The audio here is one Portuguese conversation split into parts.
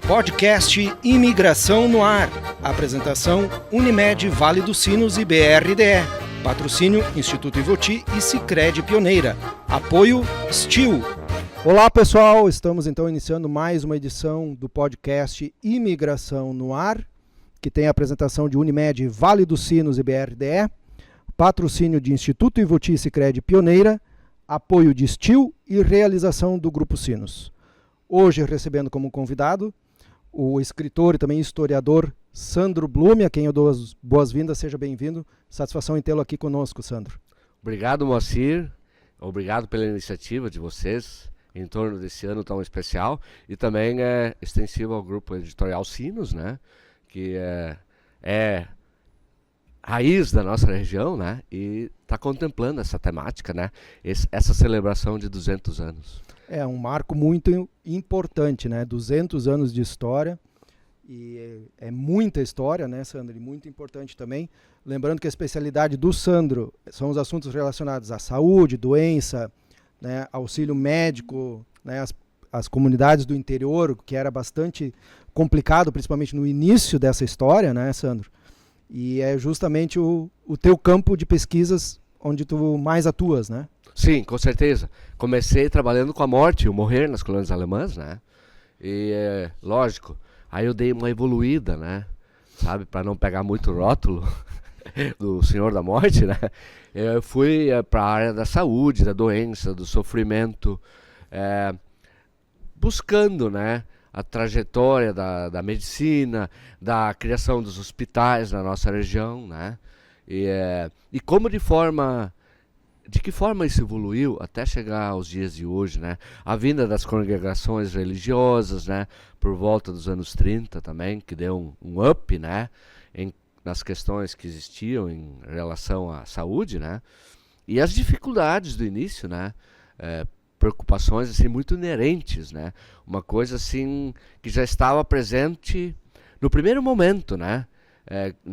Podcast Imigração no Ar. Apresentação Unimed Vale dos Sinos e BRDE. Patrocínio Instituto Ivoti e Sicredi Pioneira. Apoio Steel. Olá pessoal, estamos então iniciando mais uma edição do podcast Imigração no Ar, que tem a apresentação de Unimed Vale dos Sinos e BRDE, patrocínio de Instituto Ivoti e Sicredi Pioneira, apoio de Steel e realização do Grupo Sinos. Hoje recebendo como convidado o escritor e também historiador Sandro Blume, a quem eu dou as boas-vindas, seja bem-vindo. Satisfação em tê-lo aqui conosco, Sandro. Obrigado, Moacir. Obrigado pela iniciativa de vocês em torno desse ano tão especial e também é extensivo ao grupo editorial Sinos, né? Que é raiz da nossa região, né? E está contemplando essa temática, né? Essa celebração de 200 anos. É um marco muito importante, né? 200 anos de história. E é muita história, né, Sandro? E muito importante também. Lembrando que a especialidade do Sandro são os assuntos relacionados à saúde, doença, né, auxílio médico, né, as comunidades do interior, que era bastante complicado, principalmente no início dessa história, né, Sandro? E é justamente o teu campo de pesquisas onde tu mais atuas, né? Sim, com certeza. Comecei trabalhando com a morte, o morrer nas colônias alemãs, né? E, lógico, aí eu dei uma evoluída, né? Sabe, para não pegar muito rótulo do Senhor da Morte, né? Eu fui para a área da saúde, da doença, do sofrimento, buscando, né, a trajetória da medicina, da criação dos hospitais na nossa região, né? E como de que forma isso evoluiu até chegar aos dias de hoje, né? A vinda das congregações religiosas, né? Por volta dos anos 30 também, que deu um up, né? Nas questões que existiam em relação à saúde, né? E as dificuldades do início, né? Preocupações assim muito inerentes, né? Uma coisa assim que já estava presente no primeiro momento, né?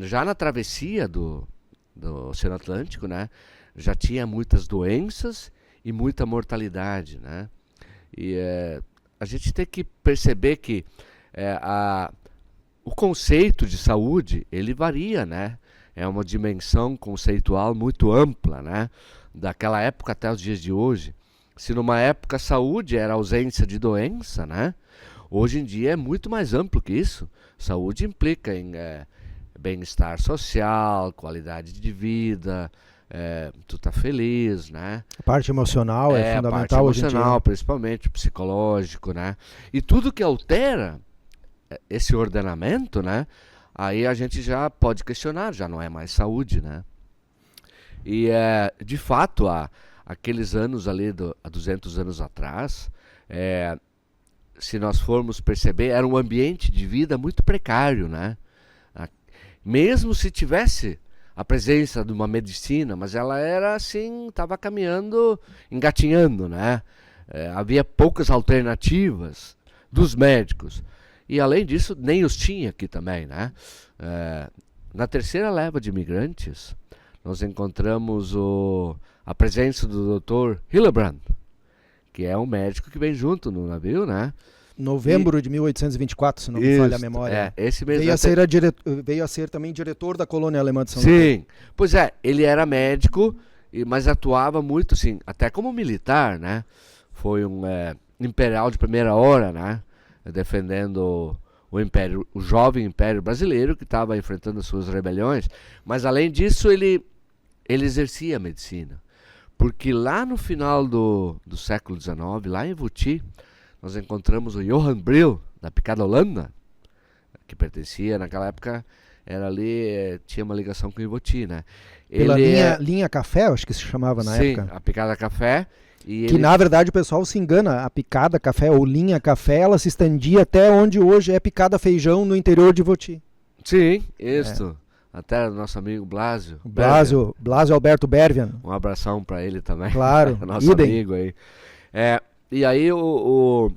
Já na travessia do Oceano Atlântico, né? Já tinha muitas doenças e muita mortalidade, né? E a gente tem que perceber que o conceito de saúde, ele varia, né? É uma dimensão conceitual muito ampla, né? Daquela época até os dias de hoje. Se numa época a saúde era ausência de doença, né? Hoje em dia é muito mais amplo que isso. Saúde implica em bem-estar social, qualidade de vida, tu tá feliz, né? A parte emocional é fundamental hoje em dia. A parte emocional, dia. Principalmente psicológico, né? E tudo que altera esse ordenamento, né? Aí a gente já pode questionar, já não é mais saúde, né? E de fato, aqueles anos ali, há 200 anos atrás, se nós formos perceber, era um ambiente de vida muito precário, né? Mesmo se tivesse a presença de uma medicina, mas ela era assim, estava caminhando, engatinhando, né? Havia poucas alternativas dos médicos. E além disso, nem os tinha aqui também, né? Na terceira leva de imigrantes, nós encontramos a presença do Dr. Hillebrand, que é um médico que vem junto no navio, né? Novembro de 1824, se não me falha a memória. Esse mesmo veio a ser também diretor da colônia alemã de São Paulo. Sim, pois ele era médico, mas atuava muito, assim, até como militar, né? Foi um imperial de primeira hora, né? Defendendo o jovem império brasileiro que estava enfrentando as suas rebeliões. Mas além disso, ele exercia a medicina. Porque lá no final do século XIX, lá em Ivoti, nós encontramos o Johan Brill, da Picada Holanda, que pertencia, naquela época, era ali, tinha uma ligação com o Ivoti, né? Pela linha Café, acho que se chamava na época. Sim, a Picada Café. Que na verdade o pessoal se engana, a Picada Café ou linha Café, ela se estendia até onde hoje é Picada Feijão, no interior de Ivoti. Sim, isso. Até o nosso amigo Blasio. Blasio Alberto Bervian. Um abração para ele também. Claro, nosso amigo aí. E aí o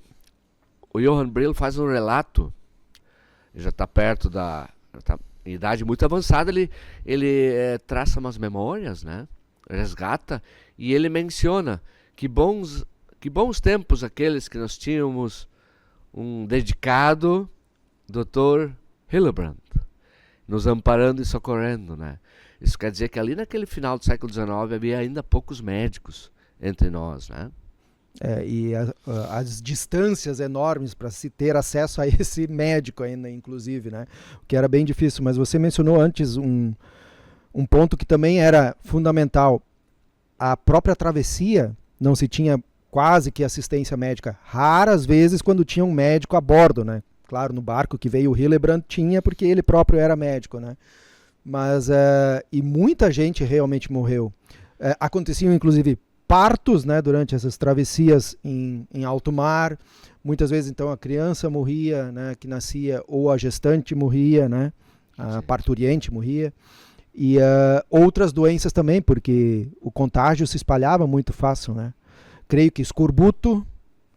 Johan Brill faz um relato, já está perto em idade muito avançada, ele traça umas memórias, né? Resgata, e ele menciona que bons tempos aqueles que nós tínhamos um dedicado Dr. Hillebrand, nos amparando e socorrendo, né? Isso quer dizer que ali naquele final do século XIX havia ainda poucos médicos entre nós, né? E as distâncias enormes para se ter acesso a esse médico ainda, inclusive, né? O que era bem difícil. Mas você mencionou antes um ponto que também era fundamental. A própria travessia, não se tinha quase que assistência médica. Raras vezes quando tinha um médico a bordo, né? Claro, no barco que veio o Hillebrand tinha, porque ele próprio era médico, né? Mas, e muita gente realmente morreu. Aconteciam, inclusive, partos, né, durante essas travessias em alto mar. Muitas vezes, então, a criança morria, né, que nascia, ou a gestante morria, né, a parturiente morria. E outras doenças também, porque o contágio se espalhava muito fácil, né? Creio que escorbuto,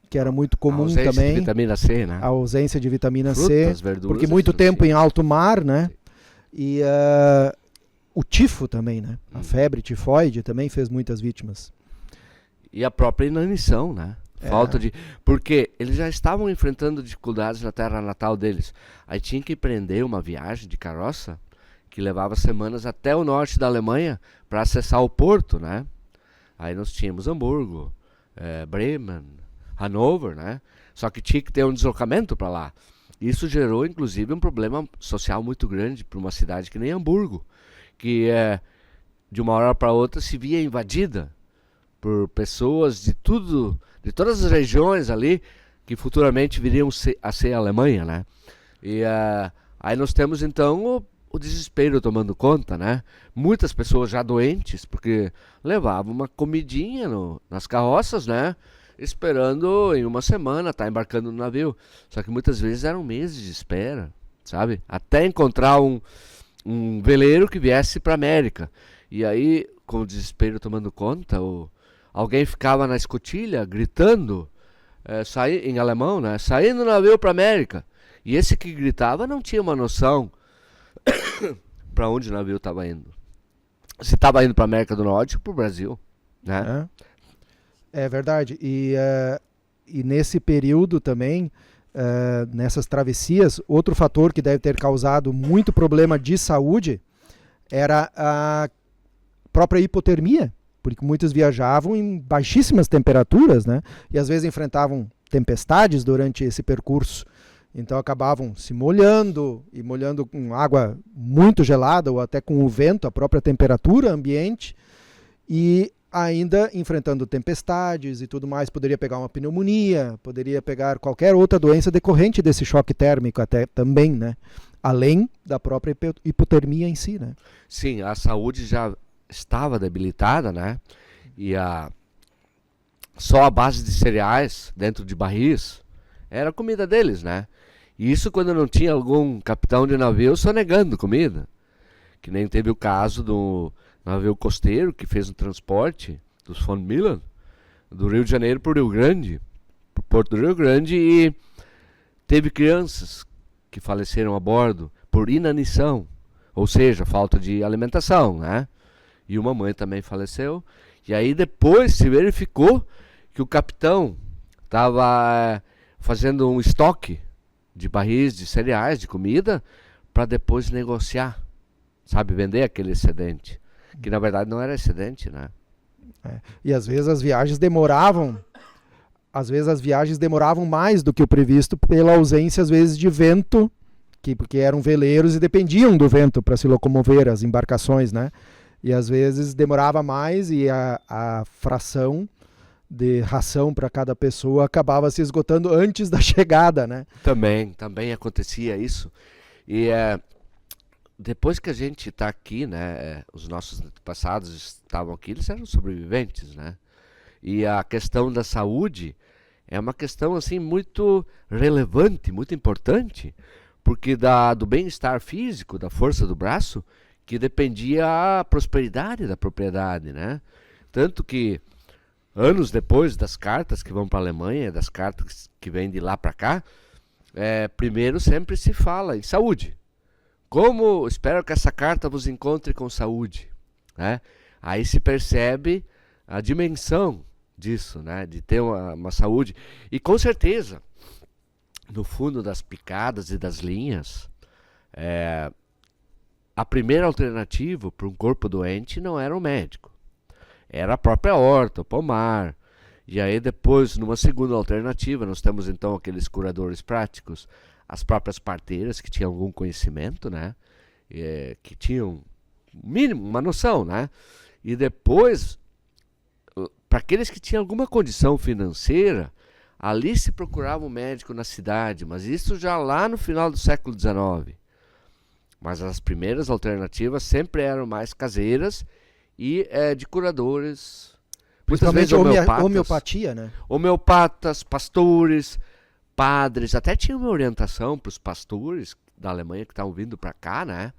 que era muito comum também. A ausência de vitamina C, né? A ausência de vitamina Frutas, C, verduras, porque muito tempo em alto mar, né? E o tifo também, né? A febre tifoide também fez muitas vítimas. E a própria inanição, né? Falta de... Porque eles já estavam enfrentando dificuldades na terra natal deles. Aí tinha que empreender uma viagem de carroça que levava semanas até o norte da Alemanha para acessar o porto, né? Aí nós tínhamos Hamburgo, Bremen, Hannover, né? Só que tinha que ter um deslocamento para lá. Isso gerou, inclusive, um problema social muito grande para uma cidade que nem Hamburgo, que de uma hora para outra se via invadida por pessoas de todas as regiões ali, que futuramente viriam a ser a Alemanha, né? E aí nós temos então o desespero tomando conta, né? Muitas pessoas já doentes, porque levavam uma comidinha nas carroças, né? Esperando em uma semana estar embarcando no navio. Só que muitas vezes eram meses de espera, sabe? Até encontrar um veleiro que viesse para a América. E aí, com o desespero tomando conta, alguém ficava na escotilha gritando, em alemão, né? Saindo do navio para a América. E esse que gritava não tinha uma noção para onde o navio estava indo. Se estava indo para a América do Norte ou para o Brasil, né? É verdade. E nesse período também, nessas travessias, outro fator que deve ter causado muito problema de saúde era a própria hipotermia, porque muitos viajavam em baixíssimas temperaturas, né? E às vezes enfrentavam tempestades durante esse percurso. Então acabavam se molhando, e molhando com água muito gelada, ou até com o vento, a própria temperatura ambiente, e ainda enfrentando tempestades e tudo mais. Poderia pegar uma pneumonia, poderia pegar qualquer outra doença decorrente desse choque térmico até também, né? Além da própria hipotermia em si, né? Sim, a saúde já estava debilitada, né? E só a base de cereais dentro de barris era a comida deles, né? E isso quando não tinha algum capitão de navio sonegando comida. Que nem teve o caso do navio costeiro que fez um transporte dos von Milan do Rio de Janeiro para o Rio Grande, para o Porto do Rio Grande, e teve crianças que faleceram a bordo por inanição, ou seja, falta de alimentação, né? E uma mãe também faleceu. E aí depois se verificou que o capitão estava fazendo um estoque de barris de cereais, de comida, para depois negociar, sabe, vender aquele excedente, que na verdade não era excedente, né? E às vezes as viagens demoravam mais do que o previsto pela ausência, às vezes, de vento, porque eram veleiros e dependiam do vento para se locomover as embarcações, né? E às vezes demorava mais e a fração de ração para cada pessoa acabava se esgotando antes da chegada, né? Também acontecia isso. E depois que a gente está aqui, né, os nossos antepassados estavam aqui, eles eram sobreviventes, né? E a questão da saúde é uma questão assim muito relevante, muito importante, porque do bem-estar físico, da força do braço, que dependia a prosperidade da propriedade, né? Tanto que anos depois das cartas que vão para a Alemanha, das cartas que vêm de lá para cá, primeiro sempre se fala em saúde. Como espero que essa carta vos encontre com saúde, né? Aí se percebe a dimensão disso, né? De ter uma saúde. E com certeza, no fundo das picadas e das linhas, a primeira alternativa para um corpo doente não era o médico, era a própria horta, o pomar. E aí depois, numa segunda alternativa, nós temos então aqueles curadores práticos, as próprias parteiras que tinham algum conhecimento, né? Que tinham mínimo uma noção, né? E depois, para aqueles que tinham alguma condição financeira, ali se procurava um médico na cidade, mas isso já lá no final do século XIX. Mas as primeiras alternativas sempre eram mais caseiras e de curadores, muitas vezes homeopatia, né? Homeopatas, pastores, padres, até tinha uma orientação para os pastores da Alemanha que estavam vindo para cá, né?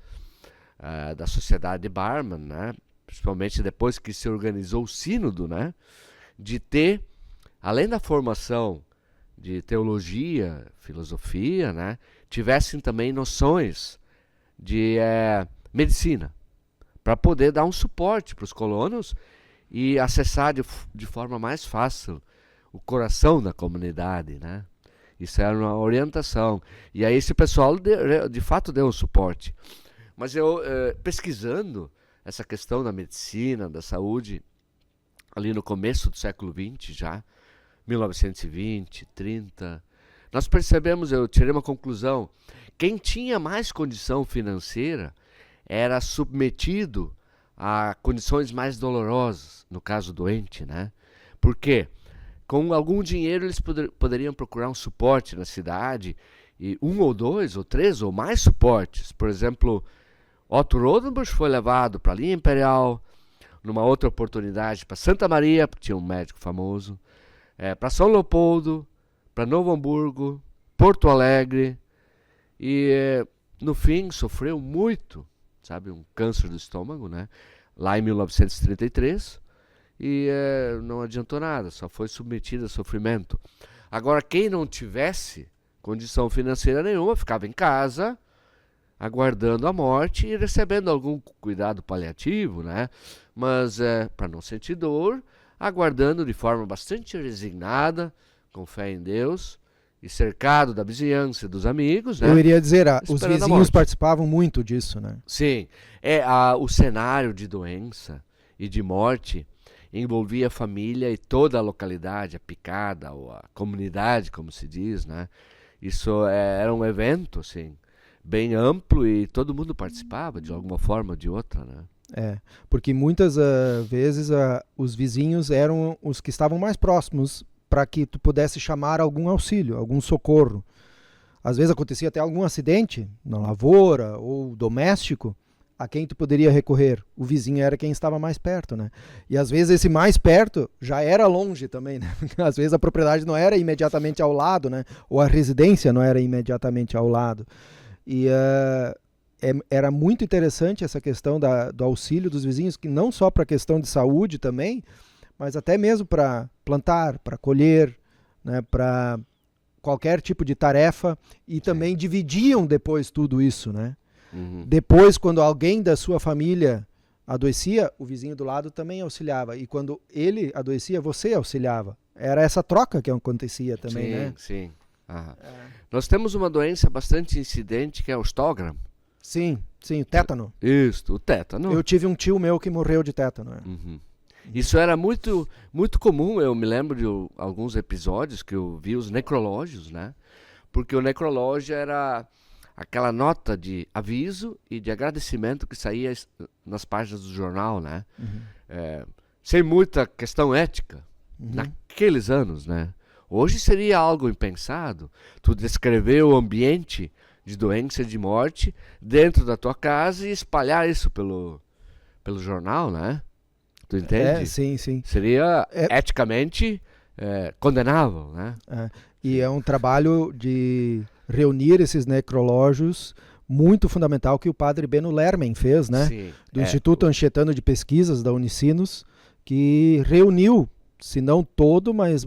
Da sociedade de Barman, né? Principalmente depois que se organizou o sínodo, né? De ter, além da formação de teologia, filosofia, né? Tivessem também noções de medicina, para poder dar um suporte para os colonos e acessar de forma mais fácil o coração da comunidade, né? Isso era uma orientação. E aí esse pessoal de fato deu um suporte. Mas eu, pesquisando essa questão da medicina, da saúde, ali no começo do século XX já, 1920, 30, nós percebemos, eu tirei uma conclusão, quem tinha mais condição financeira era submetido a condições mais dolorosas, no caso doente, né? Por quê? Com algum dinheiro eles poderiam procurar um suporte na cidade, e 1 ou 2 ou 3 ou mais suportes. Por exemplo, Otto Rodenbusch foi levado para a linha Imperial, numa outra oportunidade para Santa Maria, porque tinha um médico famoso, para São Leopoldo, para Novo Hamburgo, Porto Alegre, e no fim sofreu muito, sabe, um câncer do estômago, né? Lá em 1933, e não adiantou nada, só foi submetido a sofrimento. Agora, quem não tivesse condição financeira nenhuma, ficava em casa, aguardando a morte e recebendo algum cuidado paliativo, né? Mas para não sentir dor, aguardando de forma bastante resignada, com fé em Deus, e cercado da vizinhança e dos amigos, né? Eu iria dizer, os vizinhos participavam muito disso, né? Sim, o cenário de doença e de morte envolvia a família e toda a localidade, a picada, ou a comunidade, como se diz, né? Isso era um evento, assim, bem amplo e todo mundo participava de alguma forma ou de outra, né? Porque muitas vezes os vizinhos eram os que estavam mais próximos para que tu pudesse chamar algum auxílio, algum socorro. Às vezes acontecia até algum acidente na lavoura ou doméstico, a quem tu poderia recorrer. O vizinho era quem estava mais perto, né? E às vezes esse mais perto já era longe também, né? Às vezes a propriedade não era imediatamente ao lado, né? Ou a residência não era imediatamente ao lado. E era muito interessante essa questão do auxílio dos vizinhos, que não só para a questão de saúde também, mas até mesmo para plantar, para colher, né, para qualquer tipo de tarefa, e também dividiam depois tudo isso, né? Uhum. Depois, quando alguém da sua família adoecia, o vizinho do lado também auxiliava, e quando ele adoecia, você auxiliava. Era essa troca que acontecia também, sim, né? Sim. Nós temos uma doença bastante incidente, que é o Stogram. Sim, o tétano. Isso, o tétano. Eu tive um tio meu que morreu de tétano. Uhum. Isso era muito, muito comum. Eu me lembro de alguns episódios que eu vi os necrológios, né? Porque o necrológio era aquela nota de aviso e de agradecimento que saía nas páginas do jornal, né? Uhum. Sem muita questão ética, naqueles anos, né? Hoje seria algo impensado tu descrever o ambiente de doença e de morte dentro da tua casa e espalhar isso pelo jornal, né? Tu entende? Sim. Seria eticamente condenável, né? E é um trabalho de reunir esses necrológios muito fundamental que o padre Beno Lermen fez, né? Sim, do Instituto Anchetano de Pesquisas da Unicinos, que reuniu, se não todo, mas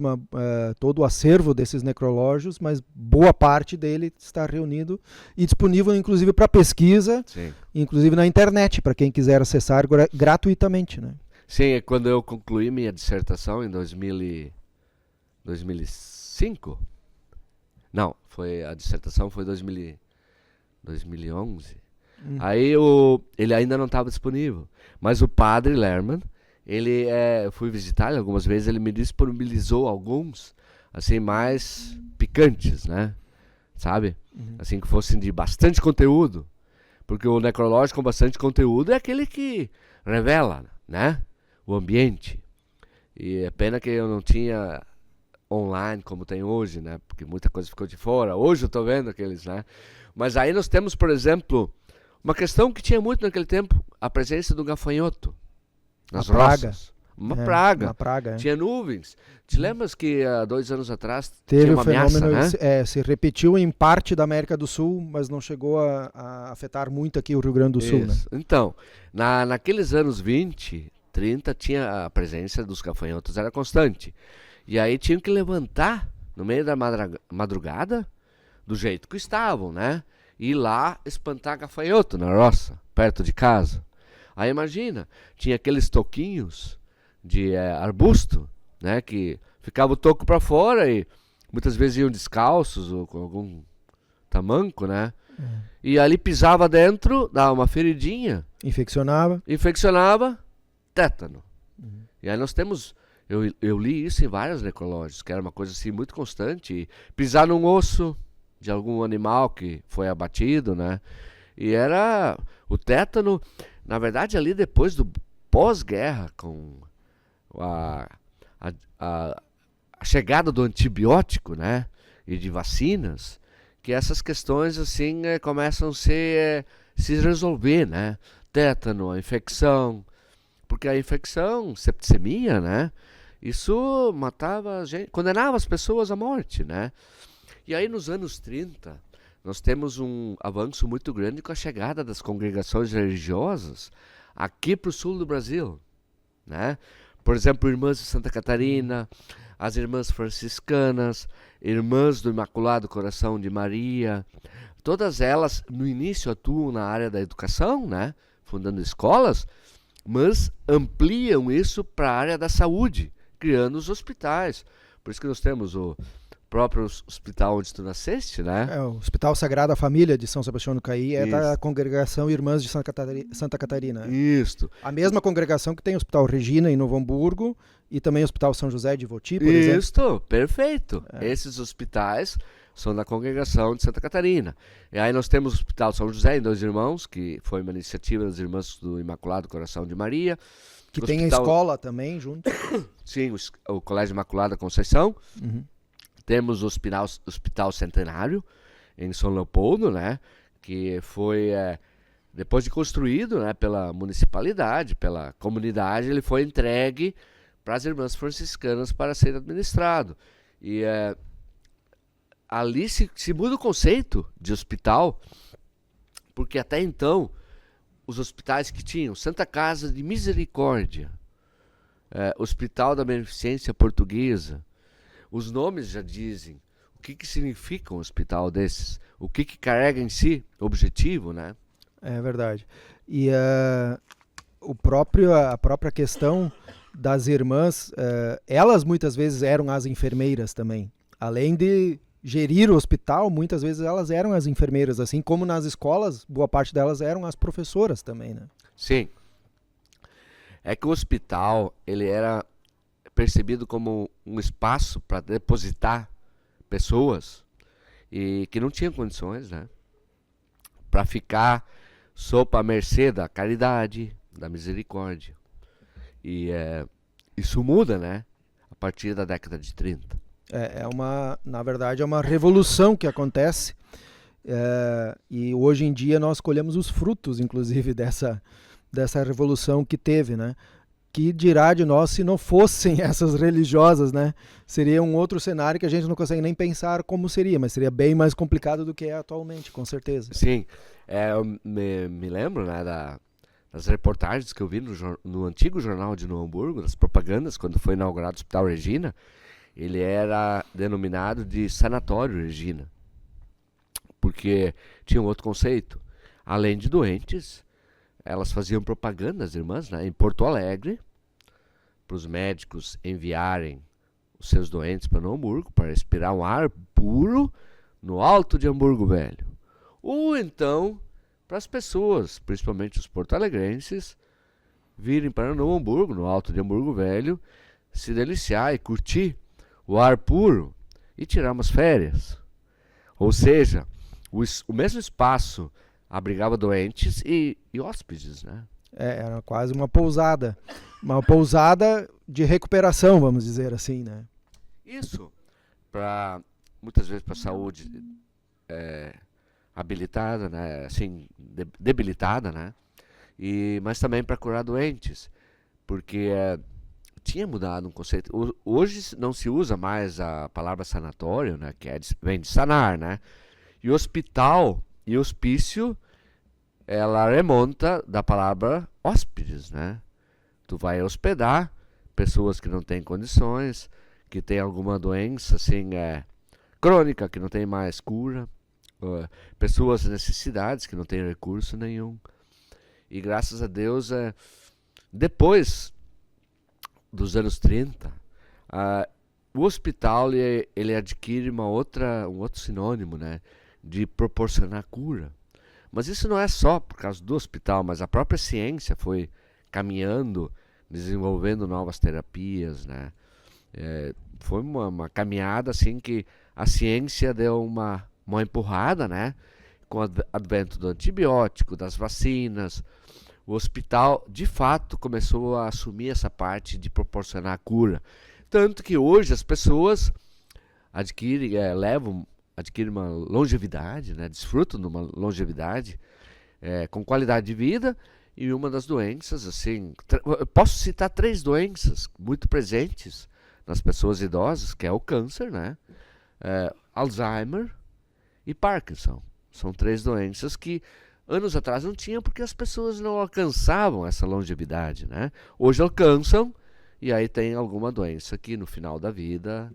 todo o acervo desses necrológios, mas boa parte dele está reunido e disponível, inclusive, para pesquisa, inclusive na internet, para quem quiser acessar gratuitamente, né? Sim, quando eu concluí minha dissertação em 2005, Não, a dissertação foi 2011. Aí ele ainda não estava disponível. Mas o padre Lerman, eu fui visitar ele algumas vezes, ele me disponibilizou alguns, assim, mais picantes, né? Sabe? Assim, que fossem de bastante conteúdo. Porque o necrológico com bastante conteúdo é aquele que revela, né? O ambiente. E é pena que eu não tinha online como tem hoje, né? Porque muita coisa ficou de fora. Hoje eu tô vendo aqueles, né? Mas aí nós temos, por exemplo, uma questão que tinha muito naquele tempo, a presença do gafanhoto nas roças. Uma praga. Tinha nuvens. Te lembras que há 2 anos atrás teve tinha uma o fenômeno, ameaça, né? Se repetiu em parte da América do Sul, mas não chegou a afetar muito aqui o Rio Grande do Sul, né? Então, naqueles anos 20, 30, tinha a presença dos gafanhotos, era constante. E aí tinham que levantar no meio da madrugada, do jeito que estavam, né? E ir lá espantar gafanhoto na roça, perto de casa. Aí imagina, tinha aqueles toquinhos de arbusto, né? Que ficava o toco para fora e muitas vezes iam descalços ou com algum tamanco, né? E ali pisava dentro, dava uma feridinha. Infeccionava, tétano. E aí nós temos... Eu li isso em vários necrológios, que era uma coisa assim muito constante. E pisar num osso de algum animal que foi abatido, né? E era o tétano, na verdade, ali depois do pós-guerra, com a chegada do antibiótico, né? E de vacinas, que essas questões assim começam a se resolver, né? Tétano, a infecção, porque a infecção, septicemia, né? Isso matava a gente, condenava as pessoas à morte, né? E aí nos anos 30, nós temos um avanço muito grande com a chegada das congregações religiosas aqui para o sul do Brasil, né? Por exemplo, Irmãs de Santa Catarina, as Irmãs Franciscanas, Irmãs do Imaculado Coração de Maria, todas elas no início atuam na área da educação, né? Fundando escolas, mas ampliam isso para a área da saúde, criando os hospitais. Por isso que nós temos o próprio hospital onde tu nasceste, né? O Hospital Sagrada Família de São Sebastião do Caí é da congregação Irmãs de Santa Catarina. Isso. A mesma congregação que tem o Hospital Regina em Novo Hamburgo e também o Hospital São José de Ivoti, por exemplo. Isso, perfeito. Esses hospitais são da congregação de Santa Catarina. E aí nós temos o Hospital São José em Dois Irmãos, que foi uma iniciativa das Irmãs do Imaculado Coração de Maria. Que tem a escola também junto. Sim, o Colégio Imaculada Conceição. Temos o Hospital Centenário em São Leopoldo, né? Que foi, depois de construído, né, pela municipalidade, pela comunidade, ele foi entregue para as Irmãs Franciscanas para ser administrado. E ali se muda o conceito de hospital, porque até então os hospitais que tinham Santa Casa de Misericórdia, Hospital da Beneficência Portuguesa, os nomes já dizem o que significa um hospital desses, o que carrega em si o objetivo, né? É verdade. E a própria questão das irmãs, elas muitas vezes eram as enfermeiras também. Além de gerir o hospital, muitas vezes elas eram as enfermeiras, assim como nas escolas, boa parte delas eram as professoras também, né? Sim. É que o hospital, ele era percebido como um espaço para depositar pessoas e que não tinham condições, né? Para ficar sob a mercê da caridade, da misericórdia. E isso muda, né? A partir da década de 30. Na verdade, é uma revolução que acontece e hoje em dia nós colhemos os frutos, inclusive, dessa revolução que teve, né? Que dirá de nós se não fossem essas religiosas, né? Seria um outro cenário que a gente não consegue nem pensar como seria, mas seria bem mais complicado do que é atualmente, com certeza. Sim, eu me lembro, né, das reportagens que eu vi no antigo jornal de Novo Hamburgo, das propagandas, quando foi inaugurado o Hospital Regina. Ele era denominado de Sanatório Regina, porque tinha um outro conceito. Além de doentes, elas faziam propaganda, as irmãs, né, em Porto Alegre, para os médicos enviarem os seus doentes para Novo Hamburgo, para respirar um ar puro no Alto de Hamburgo Velho. Ou então, para as pessoas, principalmente os porto-alegrenses, virem para Novo Hamburgo, no Alto de Hamburgo Velho, se deliciar e curtir o ar puro e tirar umas férias. Ou seja, o mesmo espaço abrigava doentes e hóspedes, né? Era quase uma pousada de recuperação, vamos dizer assim, né? Isso, muitas vezes para a saúde habilitada, né? Assim, debilitada, né? Mas também para curar doentes, porque tinha mudado um conceito. Hoje não se usa mais a palavra sanatório, né? Que vem de sanar, né? E hospital e hospício, ela remonta da palavra hóspedes, né? Tu vai hospedar pessoas que não têm condições, que têm alguma doença assim, crônica, que não tem mais cura, pessoas necessidades que não têm recurso nenhum. E graças a Deus, depois dos anos 30, o hospital ele adquire um outro sinônimo, né? De proporcionar cura. Mas isso não é só por causa do hospital, mas a própria ciência foi caminhando, desenvolvendo novas terapias, né? Foi uma caminhada assim que a ciência deu uma empurrada, né? Com o advento do antibiótico, das vacinas, o hospital de fato começou a assumir essa parte de proporcionar cura. Tanto que hoje as pessoas adquirem uma longevidade, né? Desfrutam de uma longevidade com qualidade de vida. E uma das doenças, assim, eu posso citar 3 doenças muito presentes nas pessoas idosas, que é o câncer, né? Alzheimer e Parkinson. São 3 doenças que anos atrás não tinham, porque as pessoas não alcançavam essa longevidade, né? Hoje alcançam, e aí tem alguma doença que no final da vida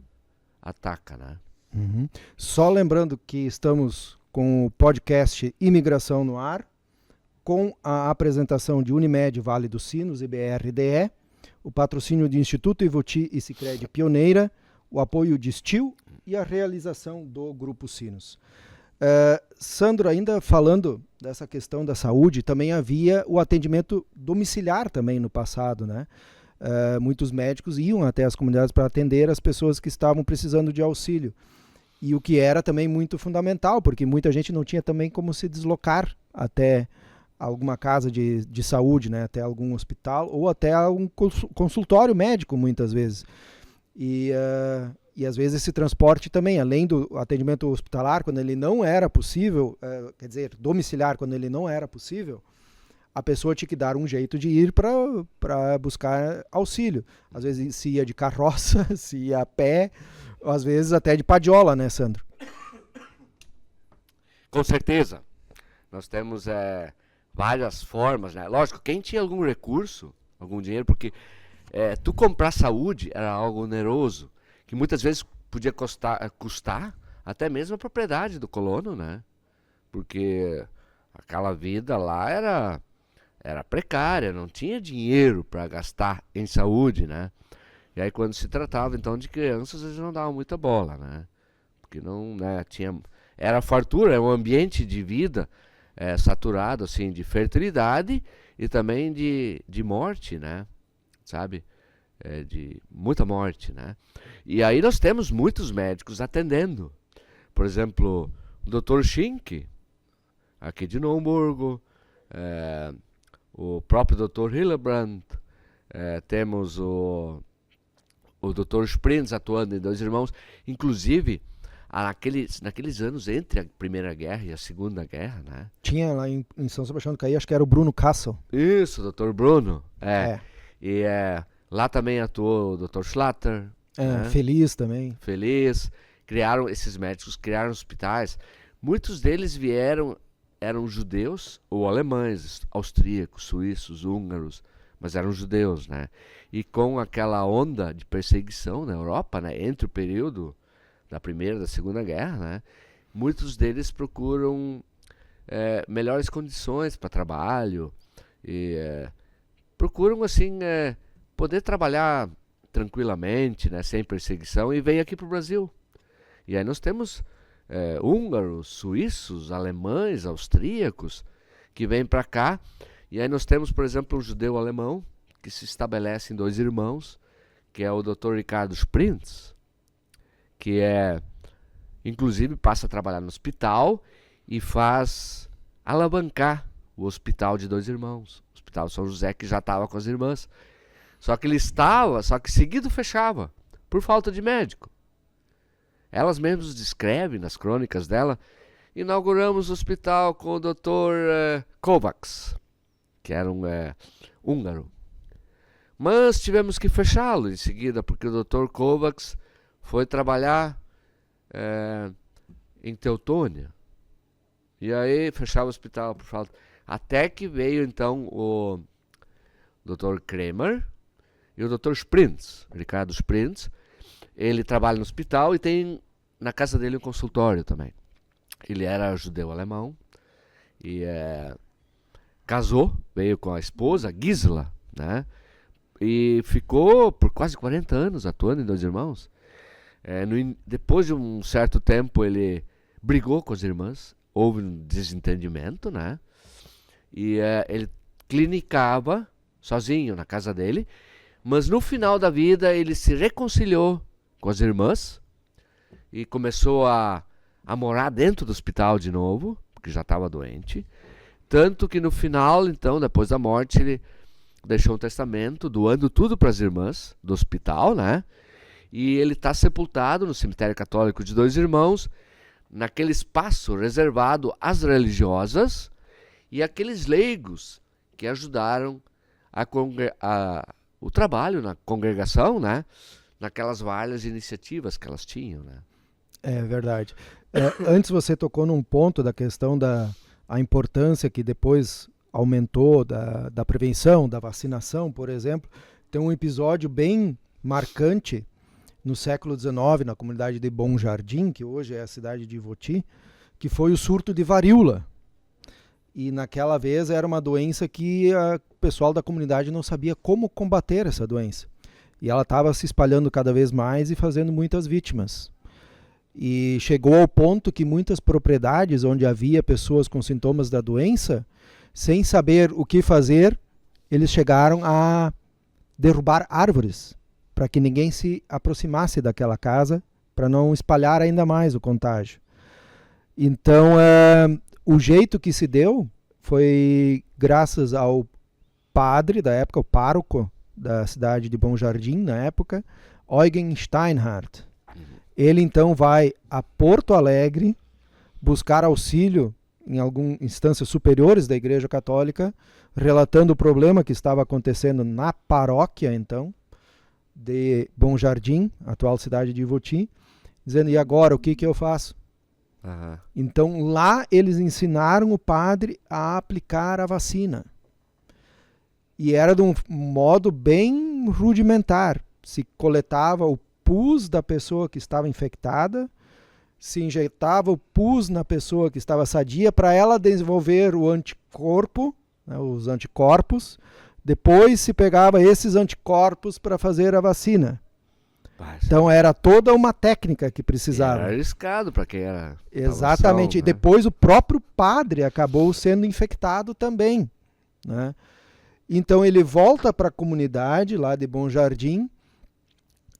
ataca, né? Uhum. Só lembrando que estamos com o podcast Imigração no Ar, com a apresentação de Unimed Vale dos Sinos e BRDE, o patrocínio de Instituto Ivoti e Sicredi Pioneira, o apoio de Stil e a realização do Grupo Sinos. Sandro, ainda falando dessa questão da saúde, também havia o atendimento domiciliar também no passado, né? Muitos médicos iam até as comunidades para atender as pessoas que estavam precisando de auxílio. E o que era também muito fundamental, porque muita gente não tinha também como se deslocar até alguma casa de saúde, né? Até algum hospital ou até algum consultório médico, muitas vezes. E às vezes esse transporte também, além do atendimento hospitalar, quando ele não era possível, quer dizer, domiciliar, quando ele não era possível, a pessoa tinha que dar um jeito de ir para buscar auxílio. Às vezes se ia de carroça, se ia a pé, às vezes até de padiola, né, Sandro? Com certeza. Nós temos várias formas, né? Lógico, quem tinha algum recurso, algum dinheiro, porque tu comprar saúde era algo oneroso, que muitas vezes podia custar até mesmo a propriedade do colono, né? Porque aquela vida lá era precária, não tinha dinheiro para gastar em saúde, né? E aí quando se tratava então de crianças, eles não davam muita bola, né? Porque não, né, era fartura, é um ambiente de vida saturado assim de fertilidade e também de morte, né? Sabe? De muita morte, né? E aí nós temos muitos médicos atendendo. Por exemplo, o Dr. Schink, aqui de Novo Hamburgo, o próprio Dr. Hillebrand, temos o Dr. Sprintz atuando em Dois Irmãos. Inclusive, naqueles anos entre a Primeira Guerra e a Segunda Guerra, né? Tinha lá em São Sebastião do Caí, acho que era o Bruno Castle. Isso, Dr. Bruno. E lá também atuou o Dr. Schlatter. Né? Feliz também. Feliz. Esses médicos criaram hospitais. Muitos deles eram judeus ou alemães, austríacos, suíços, húngaros, mas eram judeus, né? E com aquela onda de perseguição na Europa, né, entre o período da Primeira e da Segunda Guerra, né, muitos deles procuram melhores condições para trabalho e procuram assim poder trabalhar tranquilamente, né, sem perseguição, e vêm aqui para o Brasil. E aí nós temos húngaros, suíços, alemães, austríacos, que vêm para cá. E aí nós temos, por exemplo, um judeu alemão que se estabelece em Dois Irmãos, que é o Dr. Ricardo Sprintz, que inclusive passa a trabalhar no hospital e faz alavancar o hospital de Dois Irmãos, o Hospital São José, que já estava com as irmãs. Só que seguido fechava, por falta de médico. Elas mesmas descrevem nas crônicas dela: inauguramos o hospital com o Dr. Kovacs, que era um húngaro. Mas tivemos que fechá-lo em seguida, porque o Dr. Kovacs foi trabalhar em Teutônia. E aí fechava o hospital por falta. Até que veio então o Dr. Kremer e o Dr. Sprintz, Ricardo Sprintz. Ele trabalha no hospital e tem na casa dele um consultório também. Ele era judeu alemão e casou, veio com a esposa, Gisela, né? E ficou por quase 40 anos atuando em Dois Irmãos. Depois de um certo tempo ele brigou com as irmãs, houve um desentendimento, né? E ele clinicava sozinho na casa dele, mas no final da vida ele se reconciliou com as irmãs e começou a morar dentro do hospital de novo, porque já estava doente. Tanto que no final, então, depois da morte, ele deixou um testamento doando tudo para as irmãs do hospital, né? E ele está sepultado no cemitério católico de Dois Irmãos, naquele espaço reservado às religiosas e aqueles leigos que ajudaram o trabalho na congregação, né? Naquelas várias iniciativas que elas tinham, né? É verdade. Antes você tocou num ponto da questão a importância que depois aumentou da prevenção, da vacinação, por exemplo. Tem um episódio bem marcante no século XIX, na comunidade de Bom Jardim, que hoje é a cidade de Ivoti, que foi o surto de varíola. E naquela vez era uma doença que o pessoal da comunidade não sabia como combater essa doença. E ela estava se espalhando cada vez mais e fazendo muitas vítimas. E chegou ao ponto que muitas propriedades onde havia pessoas com sintomas da doença, sem saber o que fazer, eles chegaram a derrubar árvores para que ninguém se aproximasse daquela casa, para não espalhar ainda mais o contágio. Então, o jeito que se deu foi graças ao padre da época, o pároco da cidade de Bom Jardim, na época, Eugen Steinhardt. Ele então vai a Porto Alegre buscar auxílio em algumas instâncias superiores da Igreja Católica, relatando o problema que estava acontecendo na paróquia então de Bom Jardim, atual cidade de Ivoti, dizendo: e agora, o que eu faço? Uhum. Então lá eles ensinaram o padre a aplicar a vacina. E era de um modo bem rudimentar. Se coletava o pus da pessoa que estava infectada, se injetava o pus na pessoa que estava sadia para ela desenvolver o anticorpo, né, os anticorpos. Depois se pegava esses anticorpos para fazer a vacina. Então era toda uma técnica que precisava. Era arriscado para quem era. Exatamente. E depois o próprio padre acabou sendo infectado também, né? Então ele volta para a comunidade lá de Bom Jardim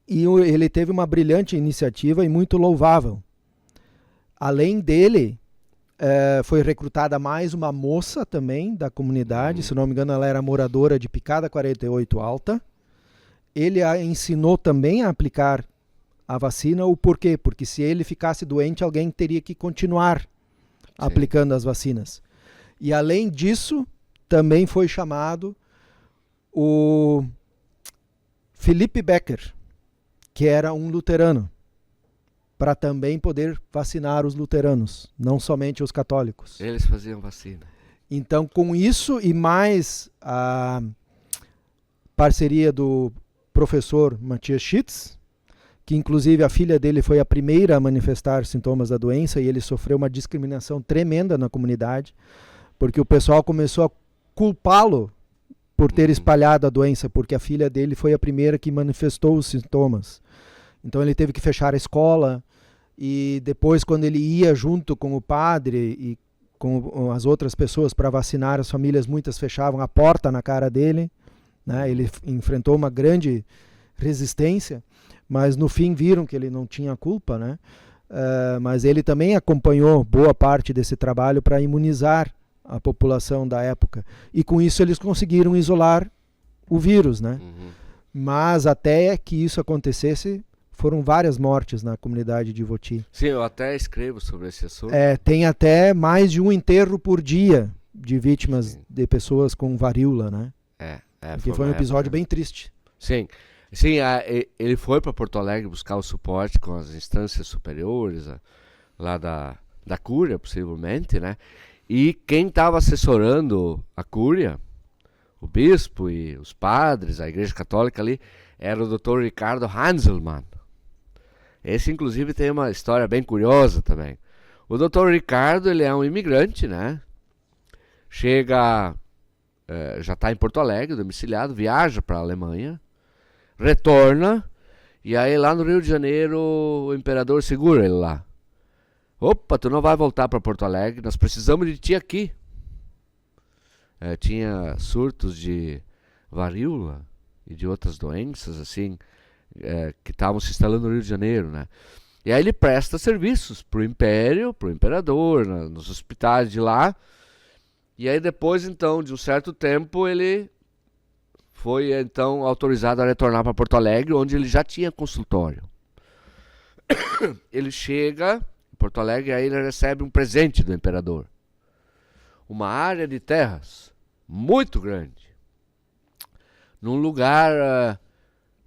e ele teve uma brilhante iniciativa e muito louvável. Além dele, foi recrutada mais uma moça também da comunidade, se não me engano ela era moradora de Picada 48 Alta. Ele a ensinou também a aplicar a vacina. O porquê? Porque se ele ficasse doente, alguém teria que continuar aplicando as vacinas. E além disso, também foi chamado o Felipe Becker, que era um luterano, para também poder vacinar os luteranos, não somente os católicos. Eles faziam vacina. Então, com isso e mais a parceria do professor Matthias Schitz, que inclusive a filha dele foi a primeira a manifestar sintomas da doença e ele sofreu uma discriminação tremenda na comunidade, porque o pessoal começou a culpá-lo por ter espalhado a doença, porque a filha dele foi a primeira que manifestou os sintomas. Então ele teve que fechar a escola, e depois quando ele ia junto com o padre e com as outras pessoas para vacinar, as famílias muitas fechavam a porta na cara dele, né? Ele enfrentou uma grande resistência, mas no fim viram que ele não tinha culpa, né? Mas ele também acompanhou boa parte desse trabalho para imunizar a população da época, e com isso eles conseguiram isolar o vírus, né? Mas até que isso acontecesse, foram várias mortes na comunidade de Ivoti. Sim, eu até escrevo sobre esse assunto. Tem até mais de um enterro por dia de vítimas de pessoas com varíola, né? Porque foi um episódio bem triste. Sim, ele foi para Porto Alegre buscar o suporte com as instâncias superiores, lá da Cúria, possivelmente, né? E quem estava assessorando a Cúria, o bispo e os padres, a Igreja Católica ali, era o Dr. Ricardo Hanselmann. Esse, inclusive, tem uma história bem curiosa também. O Dr. Ricardo, ele é um imigrante, né? Chega, já está em Porto Alegre, domiciliado, viaja para a Alemanha, retorna, e aí lá no Rio de Janeiro o imperador segura ele lá. Opa, tu não vai voltar para Porto Alegre, nós precisamos de ti aqui. Tinha surtos de varíola e de outras doenças, assim, que estavam se instalando no Rio de Janeiro, né? E aí ele presta serviços pro Império, pro Imperador, nos hospitais de lá. E aí depois, então, de um certo tempo, ele foi, então, autorizado a retornar para Porto Alegre, onde ele já tinha consultório. Ele chega em Porto Alegre e aí ele recebe um presente do Imperador. Uma área de terras muito grande, num lugar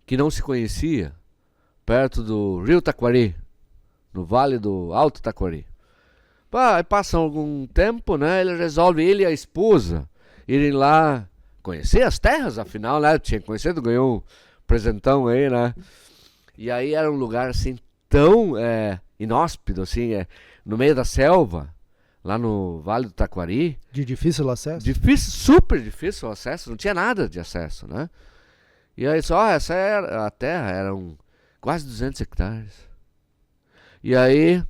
que não se conhecia, perto do Rio Taquari, no Vale do Alto Taquari. Aí passa algum tempo, né? Ele e a esposa irem lá conhecer as terras, afinal, né? Tinha conhecido, ganhou um presentão aí, né? E aí era um lugar assim tão inóspito, assim, no meio da selva, lá no Vale do Taquari. De difícil acesso? Super difícil o acesso, não tinha nada de acesso, né? E aí essa era a terra, eram quase 200 hectares. E aí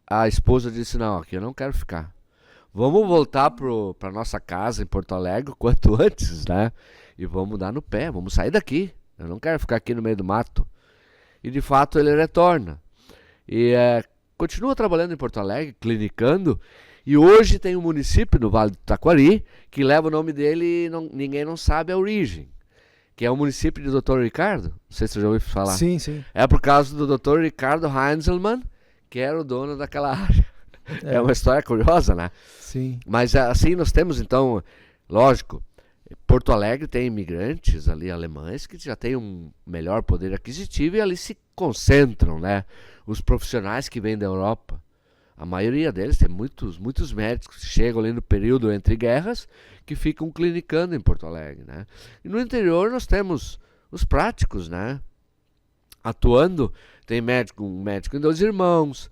a esposa disse, não, aqui eu não quero ficar. Vamos voltar pra nossa casa em Porto Alegre o quanto antes, né? E vamos dar no pé, vamos sair daqui. Eu não quero ficar aqui no meio do mato. E de fato ele retorna. E continua trabalhando em Porto Alegre, clinicando. E hoje tem um município no Vale do Taquari que leva o nome dele e ninguém não sabe a origem. Que é o município de Dr. Ricardo. Não sei se você já ouviu falar. Sim, sim. É por causa do Dr. Ricardo Hanselmann, que era o dono daquela área. É uma história curiosa, né? Sim. Mas assim nós temos, então, lógico, Porto Alegre tem imigrantes ali alemães que já têm um melhor poder aquisitivo e ali se concentram, né? Os profissionais que vêm da Europa. A maioria deles tem muitos médicos que chegam ali no período entre guerras que ficam clinicando em Porto Alegre, né? E no interior nós temos os práticos, né? Atuando, tem um médico em Dois Irmãos,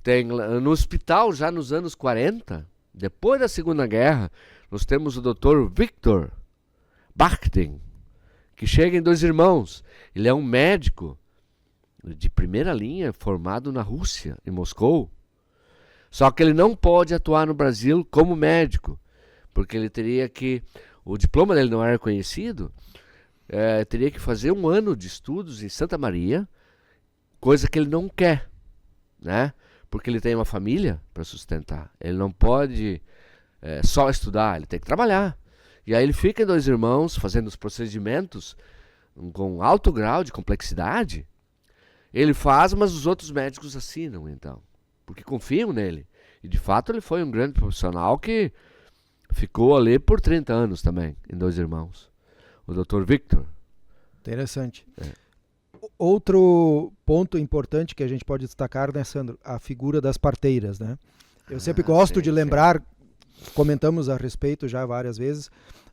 tem no hospital já nos anos 40, depois da Segunda Guerra, nós temos o Dr. Viktor Bakhtin, que chega em Dois Irmãos. Ele é um médico de primeira linha, formado na Rússia, em Moscou. Só que ele não pode atuar no Brasil como médico, porque ele teria que... O diploma dele não era reconhecido, teria que fazer 1 ano de estudos em Santa Maria, coisa que ele não quer, né? Porque ele tem uma família para sustentar. Ele não pode só estudar, ele tem que trabalhar. E aí ele fica em Dois Irmãos, fazendo os procedimentos com alto grau de complexidade. Ele faz, mas os outros médicos assinam, então, porque confiam nele. E de fato ele foi um grande profissional que ficou ali por 30 anos também, em Dois Irmãos. O Dr. Viktor. Interessante. Outro ponto importante que a gente pode destacar, né, Sandro? A figura das parteiras, né? Eu sempre gosto de lembrar, comentamos a respeito já várias vezes,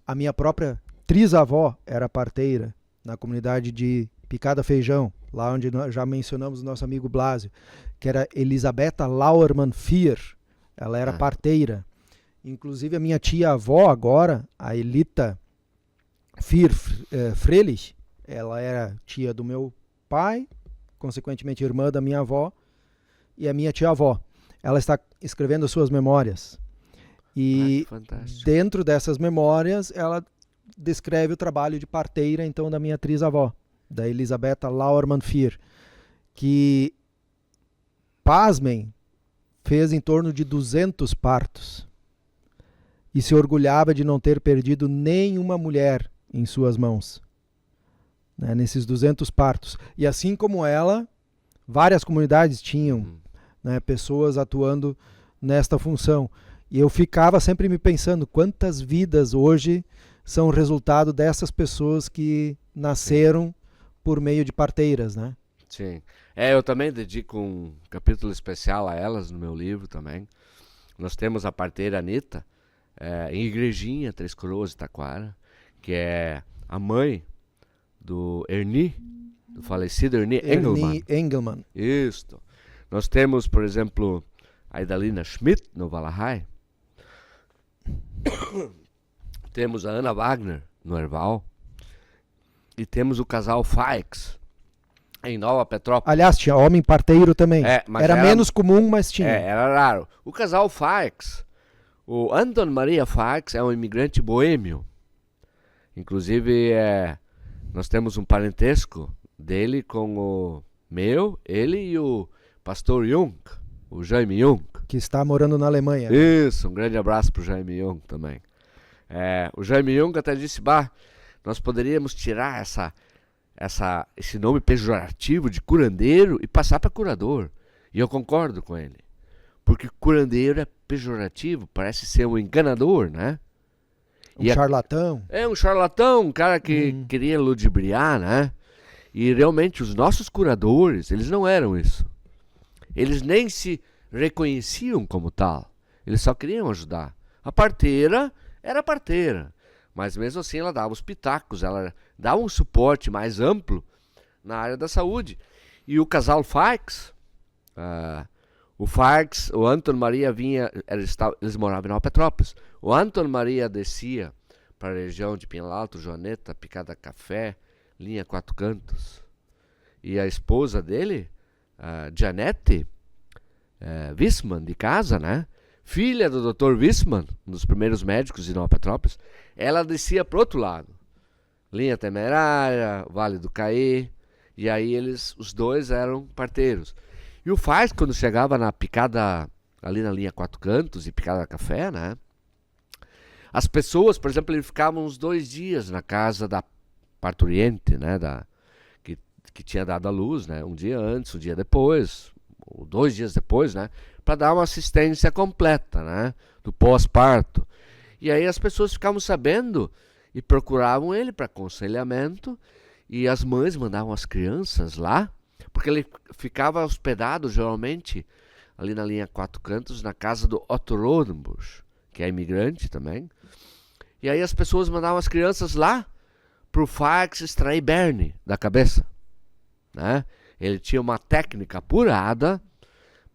a minha própria trisavó era parteira na comunidade de Picada Feijão, lá onde nós já mencionamos o nosso amigo Blásio, que era Elisabetta Lauermann Fier. Ela era parteira. Inclusive a minha tia-avó agora, a Elita Fier Frelich, ela era tia do meu pai, consequentemente irmã da minha avó, e a minha tia-avó. Ela está escrevendo suas memórias. E dentro dessas memórias, ela descreve o trabalho de parteira, então, da minha trisavó, da Elisabetta Lauermann Fier, que, pasmem, fez em torno de 200 partos e se orgulhava de não ter perdido nenhuma mulher em suas mãos, né, nesses 200 partos. E assim como ela, várias comunidades tinham, né, pessoas atuando nesta função. E eu ficava sempre me pensando quantas vidas hoje são resultado dessas pessoas que nasceram por meio de parteiras, né? Sim. Eu também dedico um capítulo especial a elas no meu livro também. Nós temos a parteira Anitta, em Igrejinha, Três Coroas, Taquara, que é a mãe do Ernie, do falecido Ernie Engelmann. Isso. Nós temos, por exemplo, a Idalina Schmidt, no Valahai. Temos a Ana Wagner, no Erval. E temos o casal Faix, em Nova Petrópolis. Aliás, tinha homem parteiro também. Era menos comum, mas tinha. Era raro. O casal Faix, o Anton Maria Faix, é um imigrante boêmio. Inclusive, nós temos um parentesco dele com ele e o pastor Jung, o Jaime Jung. Que está morando na Alemanha. Isso, um grande abraço para o Jaime Jung também. O Jaime Jung até disse, nós poderíamos tirar esse nome pejorativo de curandeiro e passar para curador. E eu concordo com ele. Porque curandeiro é pejorativo, parece ser um enganador, né? Charlatão. Um charlatão, um cara que queria ludibriar, né? E realmente os nossos curadores, eles não eram isso. Eles nem se reconheciam como tal. Eles só queriam ajudar. A parteira era parteira. Mas mesmo assim ela dava os pitacos, ela dava um suporte mais amplo na área da saúde. E o casal Faix, o Anton Maria vinha, eles moravam em Nova Petrópolis. O Anton Maria descia para a região de Pinhalalto, Joaneta, Picada Café, linha Quatro Cantos. E a esposa dele, a Janete Wissmann, de casa, né? Filha do Dr. Wissmann, um dos primeiros médicos de Nova Petrópolis, ela descia para o outro lado. Linha Temerária, Vale do Caê, e aí os dois eram parteiros. E o Faz, quando chegava na picada, ali na linha Quatro Cantos e Picada Café, né? As pessoas, por exemplo, eles ficavam uns 2 dias na casa da parturiente, né? Que tinha dado à luz, né? Um dia antes, um dia depois, ou 2 dias depois, né? Para dar uma assistência completa, né? Do pós-parto. E aí as pessoas ficavam sabendo e procuravam ele para aconselhamento, e as mães mandavam as crianças lá, porque ele ficava hospedado geralmente ali na linha Quatro Cantos, na casa do Otto Rodenbusch, que é imigrante também. E aí as pessoas mandavam as crianças lá pro Fax extrair berne da cabeça, né? Ele tinha uma técnica apurada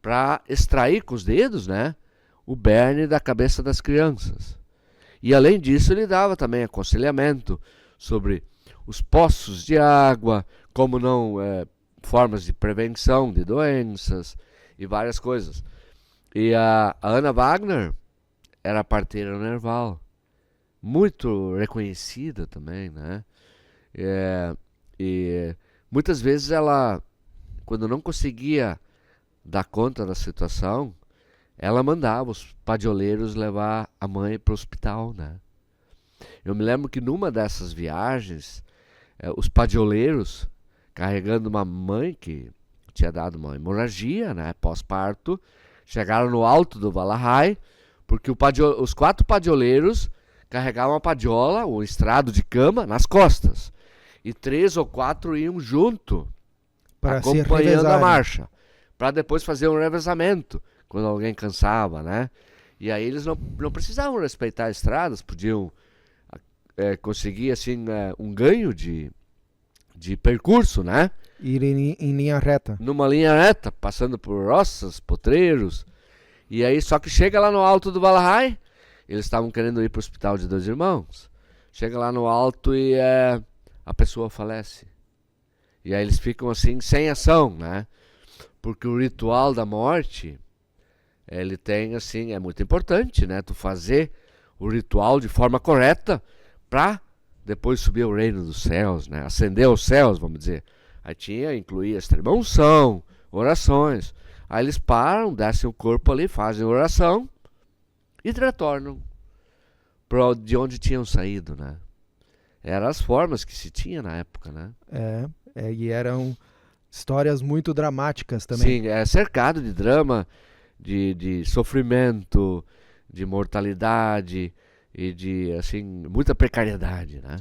para extrair com os dedos, né, o berne da cabeça das crianças. E além disso, ele dava também aconselhamento sobre os poços de água, como não, formas de prevenção de doenças e várias coisas. E a Ana Wagner era parteira no Erval, muito reconhecida também, né? E muitas vezes ela, quando não conseguia dar conta da situação, ela mandava os padioleiros levar a mãe para o hospital, né? Eu me lembro que numa dessas viagens, os padioleiros, carregando uma mãe que tinha dado uma hemorragia, né, pós-parto, chegaram no alto do Valahai, porque os 4 padioleiros carregavam a padiola, o estrado de cama, nas costas. E 3 ou 4 iam junto, acompanhando a marcha, para depois fazer um revezamento, quando alguém cansava, né? E aí eles não precisavam respeitar estradas, podiam conseguir assim, um ganho de percurso, né? Ir em linha reta. Numa linha reta, passando por roças, potreiros. E aí, só que chega lá no alto do Valahai, eles estavam querendo ir para o Hospital de Dois Irmãos. Chega lá no alto e a pessoa falece. E aí eles ficam assim, sem ação, né? Porque o ritual da morte, ele tem assim, é muito importante, né? Tu fazer o ritual de forma correta para depois subir ao reino dos céus, né? Ascender aos céus, vamos dizer. Aí incluía extrema-unção, orações. Aí eles param, descem o corpo ali, fazem oração e retornam de onde tinham saído, né? Eram as formas que se tinha na época, né? E eram histórias muito dramáticas também. Sim, é cercado de drama, de sofrimento, de mortalidade e de, assim, muita precariedade, né?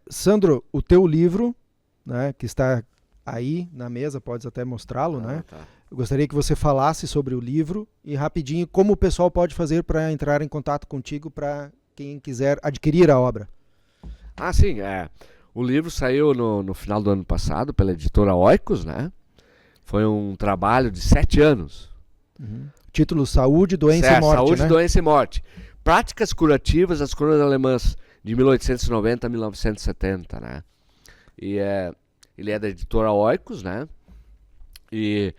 Sandro, o teu livro, né, que está aí na mesa, podes até mostrá-lo, né? Tá. Eu gostaria que você falasse sobre o livro e rapidinho como o pessoal pode fazer para entrar em contato contigo para quem quiser adquirir a obra. Ah, sim, o livro saiu no final do ano passado pela editora Oikos, né? Foi um trabalho de 7 anos. Título Saúde, Doença e Morte, Saúde, né? Doença e Morte. Práticas curativas das coroas alemãs de 1890 a 1970, né? E ele é da editora Oikos, né? E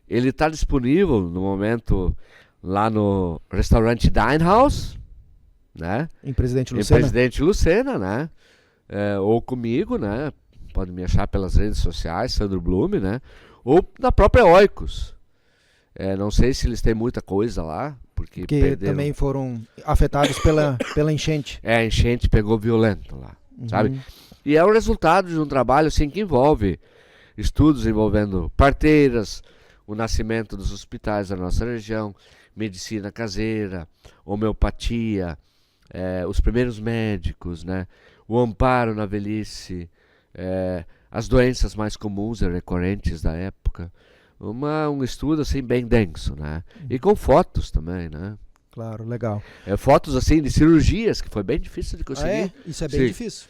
ele está disponível no momento lá no restaurante Dinehouse, né? Em Presidente Lucena. Em Presidente Lucena, né? Ou comigo, né? Pode me achar pelas redes sociais, Sandro Blume, né? Ou na própria Oikos. Não sei se eles têm muita coisa lá, porque perderam. Também foram afetados pela enchente. A enchente pegou violento lá, sabe? E é o resultado de um trabalho assim que envolve estudos envolvendo parteiras, o nascimento dos hospitais da nossa região, medicina caseira, homeopatia, os primeiros médicos, né? O amparo na velhice, as doenças mais comuns e recorrentes da época. Um estudo assim bem denso, né? E com fotos também, né? Claro, legal. Fotos assim de cirurgias, que foi bem difícil de conseguir. Isso é bem difícil.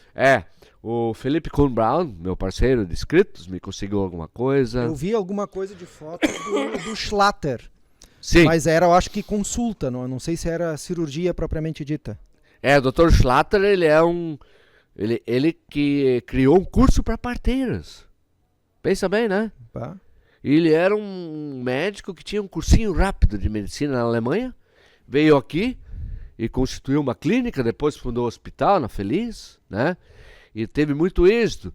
O Felipe Kuhn Brown, meu parceiro de escritos, me conseguiu alguma coisa. Eu vi alguma coisa de fotos do Schlatter. Sim. Mas eu acho que consulta, não sei se era cirurgia propriamente dita. O Dr. Schlatter, ele é ele que criou um curso para parteiras. Pensa bem, né? Pá. Ele era um médico que tinha um cursinho rápido de medicina na Alemanha, veio aqui e constituiu uma clínica, depois fundou o hospital na Feliz, né? E teve muito êxito.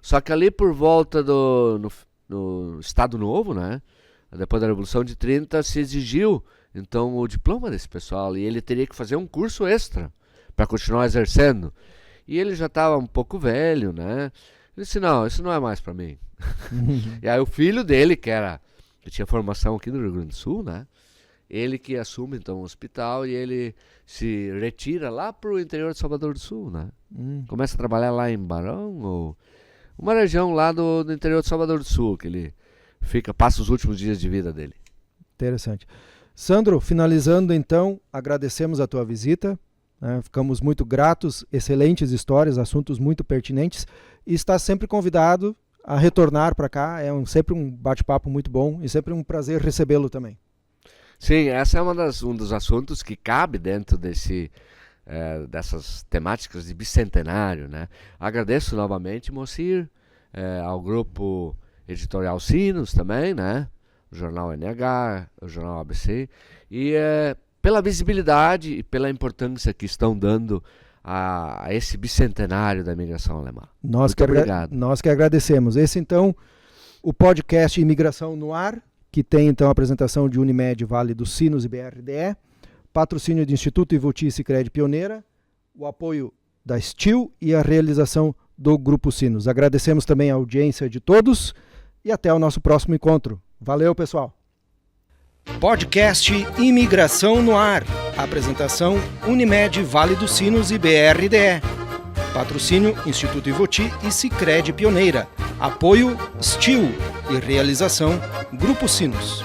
Só que ali por volta no Estado Novo, né? Depois da Revolução de 30, se exigiu então o diploma desse pessoal e ele teria que fazer um curso extra para continuar exercendo. E ele já estava um pouco velho, né? Ele disse, não, isso não é mais para mim. E aí o filho dele, que tinha formação aqui no Rio Grande do Sul, né? Ele que assume então o hospital e ele se retira lá pro interior de Salvador do Sul, né? Começa a trabalhar lá em Barão, ou uma região lá do interior de Salvador do Sul, que ele passa os últimos dias de vida dele. Interessante. Sandro, finalizando então, agradecemos a tua visita, né? Ficamos muito gratos, excelentes histórias, assuntos muito pertinentes, e está sempre convidado a retornar para cá, sempre um bate-papo muito bom e sempre um prazer recebê-lo também. Sim, essa é um dos assuntos que cabe dentro dessas temáticas de bicentenário, né? Agradeço novamente, Moacir, ao grupo editorial Sinos também, né? O jornal NH, o jornal ABC, e pela visibilidade e pela importância que estão dando a esse bicentenário da imigração alemã. Muito obrigado. Nós que agradecemos. Esse então, o podcast Imigração no Ar, que tem então a apresentação de Unimed Vale dos Sinos e BRDE, patrocínio do Instituto Ivoti e Sicredi Pioneira, o apoio da STIL e a realização do Grupo Sinos. Agradecemos também a audiência de todos e até o nosso próximo encontro. Valeu, pessoal! Podcast Imigração no Ar. Apresentação Unimed Vale dos Sinos e BRDE. Patrocínio Instituto Ivoti e Sicredi Pioneira. Apoio STIL e realização Grupo Sinos.